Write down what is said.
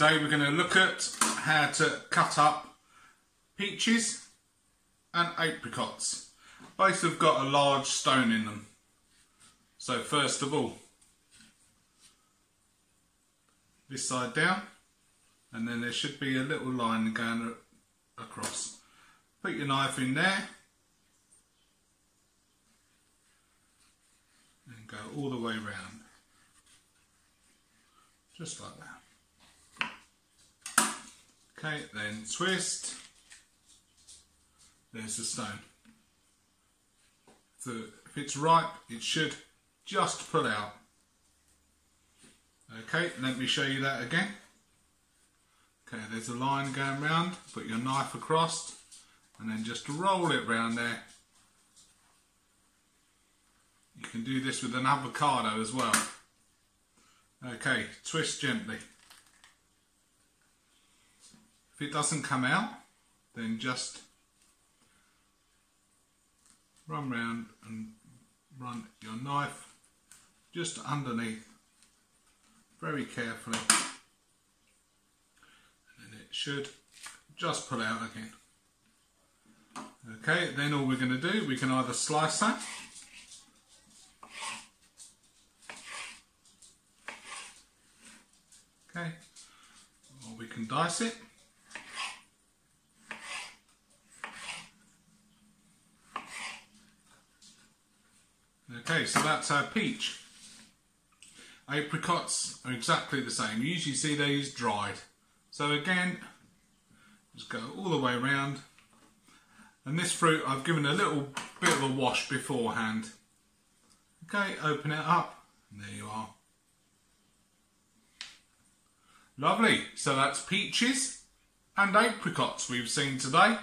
today we're going to look at how to cut up peaches and apricots. Both have got a large stone in them. So first of all, this side down, and then there should be a little line going across. Put your knife in there and go all the way round, just like that. Okay, then twist. There's the stone. So if it's ripe, it should just pull out. Okay, let me show you that again. Okay, there's a line going round. Put your knife across and then just roll it round there. You can do this with an avocado as well. Okay, twist gently. If it doesn't come out, then just run round and run your knife just underneath, very carefully, and then it should just pull out again. Okay, then all we're going to do, we can either slice that, okay, or we can dice it. Okay, so that's our peach. Apricots are exactly the same. You usually see these dried. So again, just go all the way around. And this fruit I've given a little bit of a wash beforehand. Okay, open it up, and there you are. Lovely, so that's peaches and apricots we've seen today.